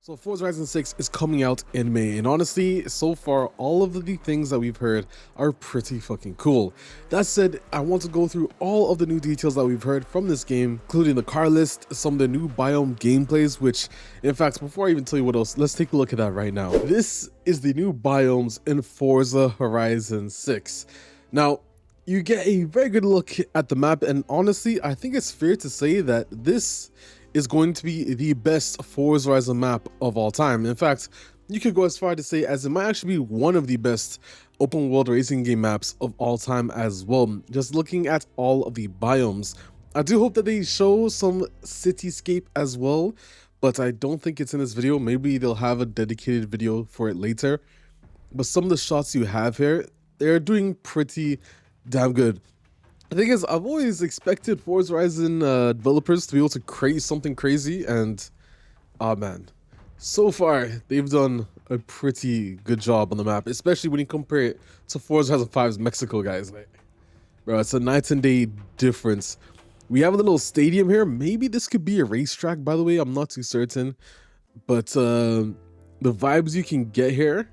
So Forza Horizon 6 is coming out in May, and honestly, so far, all of the things that we've heard are pretty fucking cool. That said, I want to go through all of the new details that we've heard from this game, including the car list, some of the new Biome gameplays, which, in fact, before I even tell you what else, let's take a look at that right now. This is the new biomes in Forza Horizon 6. Now, you get a very good look at the map, and honestly, I think it's fair to say that this is going to be the best Forza Horizon map of all time. In fact, you could go as far to say as it might actually be one of the best open world racing game maps of all time as well. Just looking at all of the biomes, I do hope that they show some cityscape as well, but I don't think it's in this video. Maybe they'll have a dedicated video for it later. But some of the shots you have here, they're doing pretty damn good. The thing is, I've always expected Forza Horizon developers to be able to create something crazy, and man, so far they've done a pretty good job on the map, especially when you compare it to Forza Horizon 5's Mexico, guys. Like, bro, it's a night and day difference. We have a little stadium here. Maybe this could be a racetrack, by the way. I'm not too certain, but the vibes you can get here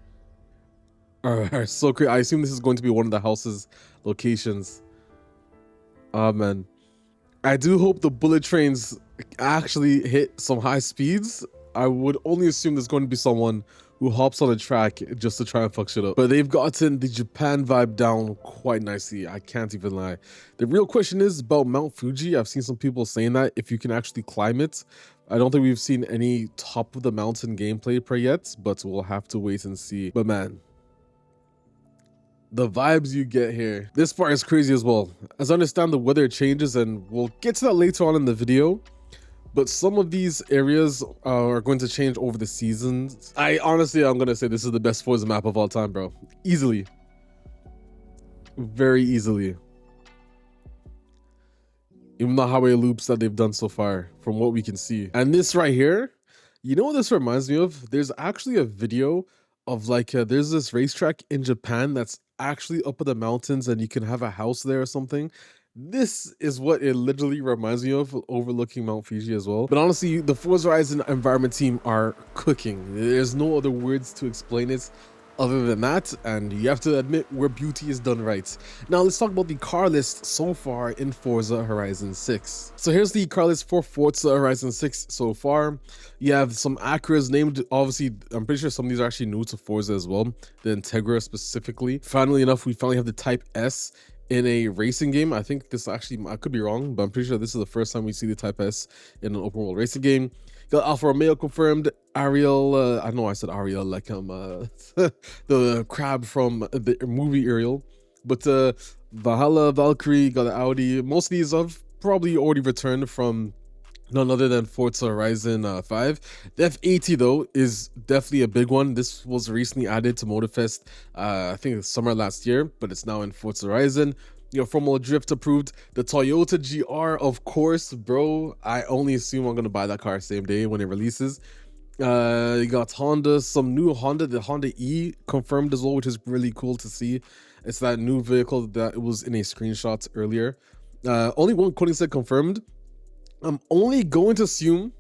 are so great. I assume this is going to be one of the house's locations. Oh man, I do hope the bullet trains actually hit some high speeds. I would only assume there's going to be someone who hops on a track just to try and fuck shit up. But they've gotten the Japan vibe down quite nicely, I can't even lie. The real question is about Mount Fuji. I've seen some people saying that if you can actually climb it. I don't think we've seen any top of the mountain gameplay per yet, but we'll have to wait and see. But man, the vibes you get here, this part is crazy as well. As I understand, the weather changes, and we'll get to that later on in the video, but some of these areas are going to change over the seasons. I'm gonna say this is the best Forza map of all time, bro. Easily. Very easily. Even the highway loops that they've done so far, from what we can see. And this right here, you know what this reminds me of? There's actually a video of like, there's this racetrack in Japan that's actually up in the mountains, and you can have a house there or something. This is what it literally reminds me of, overlooking Mount Fuji as well. But honestly, the Forza Horizon environment team are cooking. There's no other words to explain it other than that, and you have to admit where beauty is done right. Now let's talk about the car list so far in Forza Horizon 6. So here's the car list for Forza Horizon 6 so far. You have some Acura's named, obviously, I'm pretty sure some of these are actually new to Forza as well, the Integra specifically. Funnily enough, we finally have the Type S in a racing game. I think this actually, I could be wrong, but I'm pretty sure this is the first time we see the Type S in an open world racing game. Got Alfa Romeo confirmed, Ariel, I know I said Ariel like I'm the crab from the movie Ariel, but Valhalla, Valkyrie, got an Audi. Most of these have probably already returned from none other than Forza Horizon 5. The F80 though is definitely a big one. This was recently added to Motorfest, I think summer last year, but it's now in Forza Horizon. You know, Formula Drift approved. The Toyota GR, of course, bro. I only assume I'm gonna buy that car same day when it releases. You got Honda, some new Honda, the Honda E confirmed as well, which is really cool to see. It's that new vehicle that was in a screenshot earlier. Only one Koenigsegg confirmed. I'm only going to assume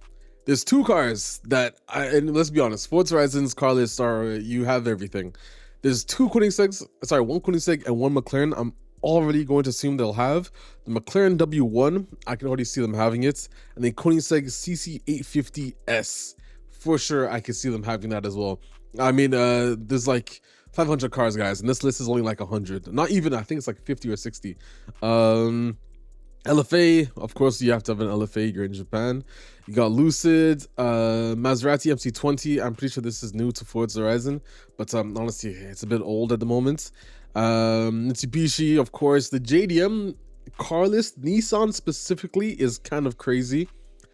there's two cars that and let's be honest, Forza Horizon's car list are, you have everything. There's two Koenigsegg's, sorry, one Koenigsegg and one McLaren. I'm already going to assume they'll have the McLaren W1. I can already see them having it, and the Koenigsegg CC850S for sure. I can see them having that as well. I mean, there's like 500 cars, guys, and this list is only like 100. Not even, I think it's like 50 or 60. LFA, of course, you have to have an LFA. You're in Japan. You got Lucid, Maserati MC20. I'm pretty sure this is new to Forza Horizon, but honestly, it's a bit old at the moment. Mitsubishi, of course. The JDM car list, Nissan specifically, is kind of crazy.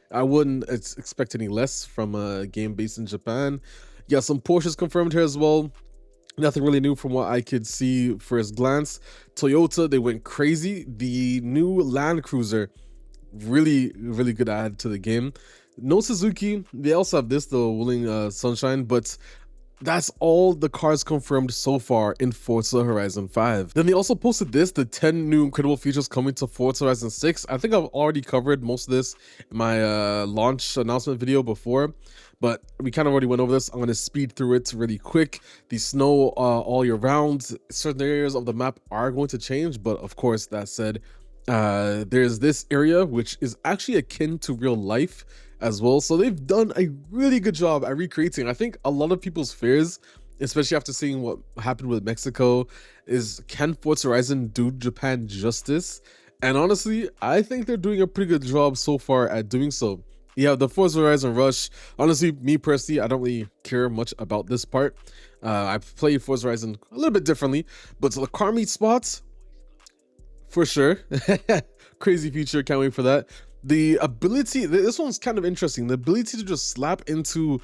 I wouldn't expect any less from a game based in Japan. You got some Porsches confirmed here as well. Nothing really new from what I could see first glance. Toyota, they went crazy. The new Land Cruiser, really, really good add to the game. No Suzuki. They also have this, the Willing Sunshine, but that's all the cars confirmed so far in Forza Horizon 5. Then they also posted this, the 10 new incredible features coming to Forza Horizon 6. I think I've already covered most of this in my launch announcement video before, but we kind of already went over this. I'm going to speed through it really quick. The snow all year round, certain areas of the map are going to change, but of course, that said, there's this area which is actually akin to real life as well. So they've done a really good job at recreating. I think a lot of people's fears, especially after seeing what happened with Mexico, is can Forza Horizon do Japan justice? And honestly, I think they're doing a pretty good job so far at doing so. Yeah, the Forza Horizon Rush, honestly, me personally, I don't really care much about this part. I've played Forza Horizon a little bit differently, but the car meet spots, for sure. Crazy feature, can't wait for that. The ability, this one's kind of interesting. The ability to just slap into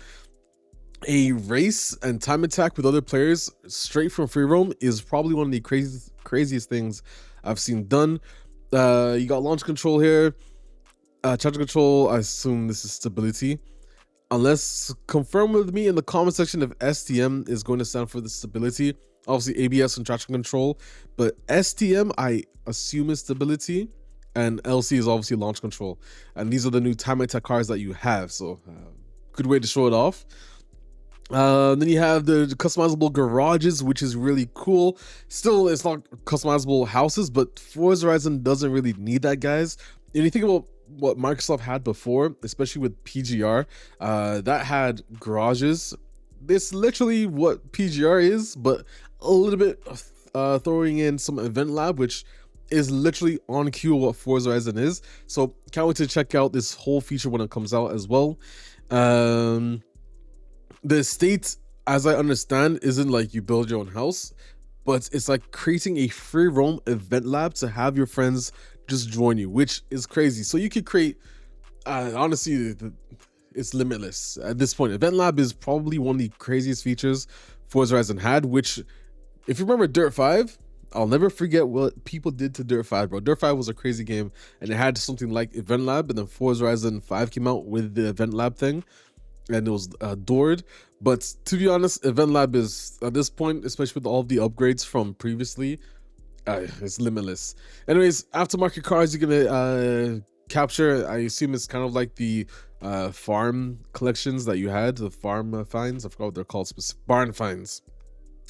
a race and time attack with other players straight from free roam is probably one of the craziest things I've seen done. You got launch control here, charge control. I assume this is stability, unless confirm with me in the comment section if STM is going to stand for the stability. Obviously ABS and traction control, but STM I assume is stability, and LC is obviously launch control. And these are the new time attack cars that you have, so good way to show it off. Then you have the customizable garages, which is really cool. Still, it's not customizable houses, but Forza Horizon doesn't really need that, guys. And you think about what Microsoft had before, especially with PGR, that had garages. It's literally what PGR is, but a little bit throwing in some event lab, which is literally on cue what Forza Horizon is. So can't wait to check out this whole feature when it comes out as well. The estate, as I understand, isn't like you build your own house, but it's like creating a free roam event lab to have your friends just join you, which is crazy. So you could create, honestly, it's limitless at this point. Event lab is probably one of the craziest features Forza Horizon had, which, if you remember Dirt 5, I'll never forget what people did to Dirt 5, bro. Dirt 5 was a crazy game, and it had something like Event Lab, and then Forza Horizon 5 came out with the Event Lab thing, and it was adored. But to be honest, Event Lab is, at this point, especially with all of the upgrades from previously, it's limitless. Anyways, aftermarket cars you're gonna capture, I assume it's kind of like the farm collections that you had, the farm finds. I forgot what they're called, barn finds.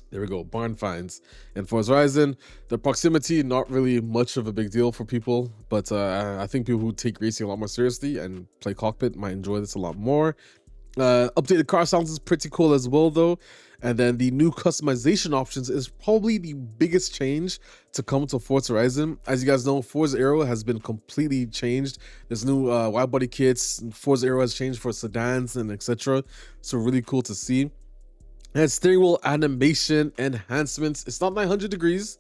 There we go, barn finds. And Forza Horizon, the proximity, not really much of a big deal for people, but I think people who take racing a lot more seriously and play cockpit might enjoy this a lot more. Updated car sounds is pretty cool as well though. And then the new customization options is probably the biggest change to come to Forza Horizon. As you guys know, Forza Aero has been completely changed. There's new wide body kits. Forza Aero has changed for sedans and etc. So really cool to see. And steering wheel animation enhancements. It's not 900 degrees,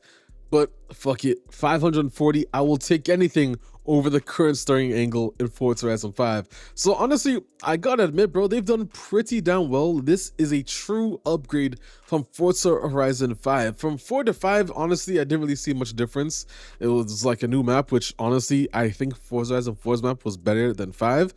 but fuck it, 540. I will take anything over the current steering angle in Forza Horizon 5. So honestly, I gotta admit, bro, they've done pretty damn well. This is a true upgrade from Forza Horizon 5. From 4 to 5, honestly, I didn't really see much difference. It was like a new map, which honestly, I think Forza Horizon 4's map was better than 5.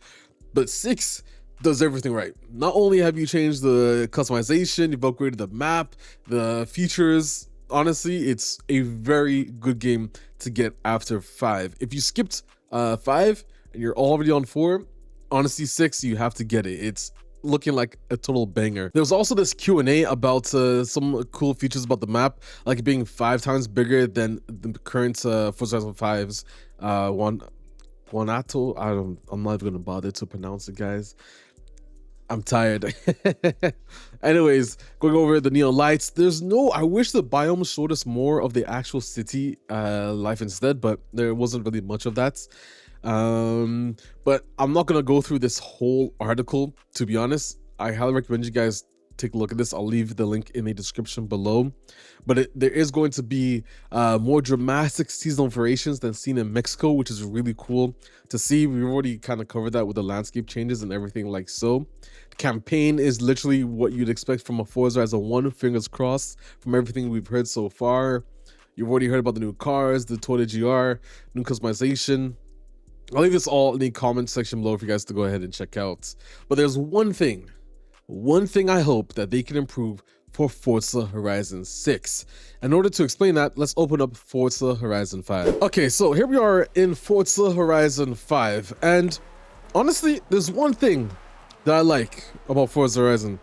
But 6 does everything right. Not only have you changed the customization, you've upgraded the map, the features. Honestly, it's a very good game to get after 5. If you skipped 5 and you're already on 4, honestly 6, you have to get it. It's looking like a total banger. There was also this Q&A about some cool features about the map, like it being 5 times bigger than the current Forza Horizon 5's Guanato. I'm not even gonna bother to pronounce it, guys. I'm tired. Anyways, going over the neon lights, I wish the biome showed us more of the actual city life instead, but there wasn't really much of that. But I'm not gonna go through this whole article, to be honest. I highly recommend you guys take a look at this. I'll leave the link in the description below. But there is going to be more dramatic seasonal variations than seen in Mexico, which is really cool to see. We've already kind of covered that with the landscape changes and everything like so. The campaign is literally what you'd expect from a Forza Horizon 1, fingers crossed, from everything we've heard so far. You've already heard about the new cars, the Toyota GR, new customization. I'll leave this all in the comment section below for you guys to go ahead and check out. But there's one thing I hope that they can improve for Forza Horizon 6. In order to explain that, let's open up Forza Horizon 5. Okay, so here we are in Forza Horizon 5, and honestly, there's one thing that I like about Forza Horizon.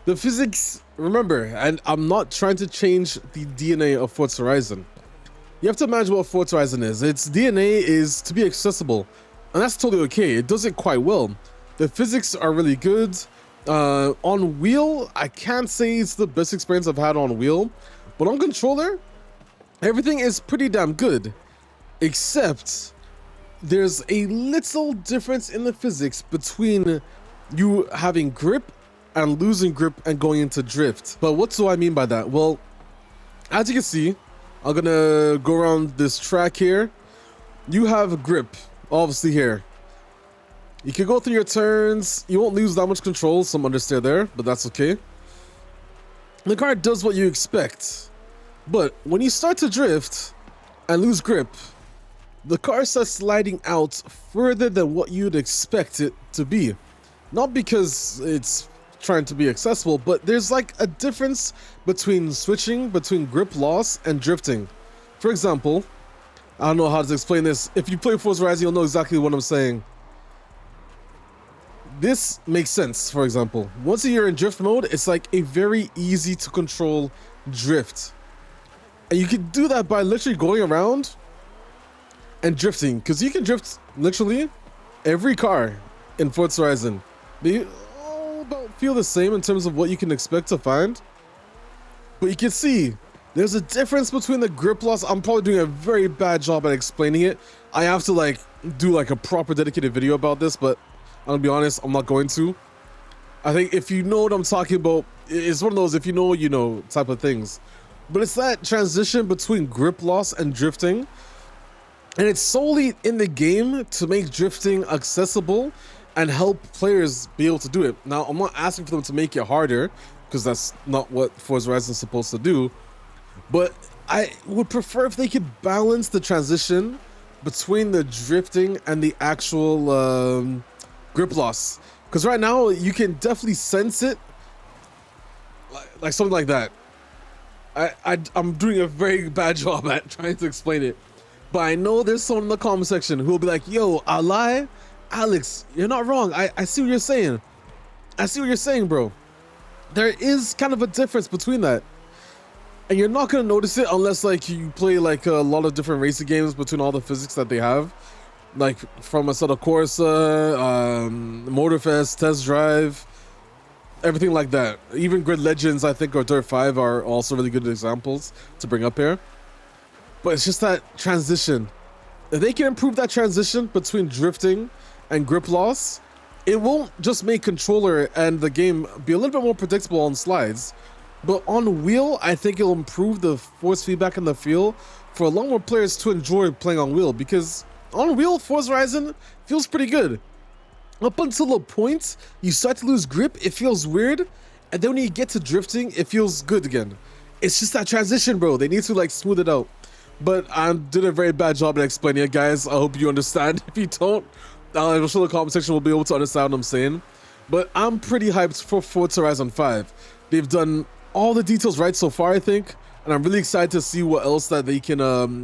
The physics, remember, and I'm not trying to change the DNA of Forza Horizon. You have to imagine what Forza Horizon is. Its DNA is to be accessible, and that's totally okay. It does it quite well. The physics are really good. On wheel, I can't say it's the best experience I've had on wheel, but on controller, everything is pretty damn good, except there's a little difference in the physics between you having grip and losing grip and going into drift. But what do I mean by that? Well, as you can see, I'm gonna go around this track here. You have grip, obviously here. You can go through your turns. You won't lose that much control, some understeer there, but that's okay. The car does what you expect. But when you start to drift and lose grip, the car starts sliding out further than what you'd expect it to be. Not because it's trying to be accessible, but there's like a difference between switching between grip loss and drifting. For example, I don't know how to explain this. If you play Forza Horizon, you'll know exactly what I'm saying. This makes sense, for example. Once you're in drift mode, it's like a very easy to control drift. And you can do that by literally going around and drifting, because you can drift literally every car in Forza Horizon. They all about feel the same in terms of what you can expect to find. But you can see there's a difference between the grip loss. I'm probably doing a very bad job at explaining it. I have to like do like a proper dedicated video about this, but I'm gonna be honest, I'm not going to. I think if you know what I'm talking about, it's one of those if you know, you know type of things. But it's that transition between grip loss and drifting. And it's solely in the game to make drifting accessible and help players be able to do it. Now, I'm not asking for them to make it harder, because that's not what Forza Horizon is supposed to do. But I would prefer if they could balance the transition between the drifting and the actual grip loss, because right now you can definitely sense it, like something like that. I'm doing a very bad job at trying to explain it, but I know there's someone in the comment section who will be like, yo, I lie, Alex, you're not wrong. I see what you're saying. I see what you're saying, bro. There is kind of a difference between that, and you're not gonna notice it unless like you play like a lot of different racing games between all the physics that they have. Like from Assetto Corsa, Motorfest, Test Drive, everything like that. Even Grid Legends, I think, or Dirt 5 are also really good examples to bring up here. But it's just that transition. If they can improve that transition between drifting and grip loss, it won't just make controller and the game be a little bit more predictable on slides, but on wheel, I think it'll improve the force feedback in the feel for a lot more players to enjoy playing on wheel, because on wheel, Forza Horizon feels pretty good. Up until a point, you start to lose grip, it feels weird, and then when you get to drifting, it feels good again. It's just that transition, bro. They need to like smooth it out. But I did a very bad job at explaining it, guys. I hope you understand. If you don't, I'm sure the comment section will be able to understand what I'm saying. But I'm pretty hyped for Forza Horizon 5. They've done all the details right so far, I think. And I'm really excited to see what else that they can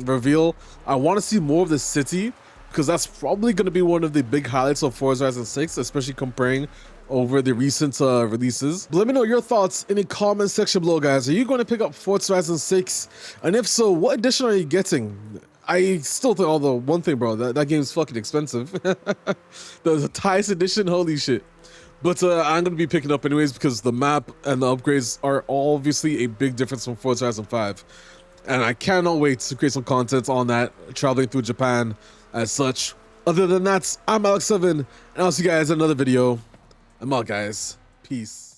reveal. I want to see more of the city, because that's probably going to be one of the big highlights of Forza Horizon 6, especially comparing over the recent releases. But let me know your thoughts in the comment section below, guys. Are you going to pick up Forza Horizon 6? And if so, what edition are you getting? I still think, although one thing, bro, that game's fucking expensive. The highest edition, holy shit. But I'm going to be picking up anyways, because the map and the upgrades are obviously a big difference from Forza Horizon 5. And I cannot wait to create some content on that, traveling through Japan as such. Other than that, I'm Alex7, and I'll see you guys in another video. I'm out, guys. Peace.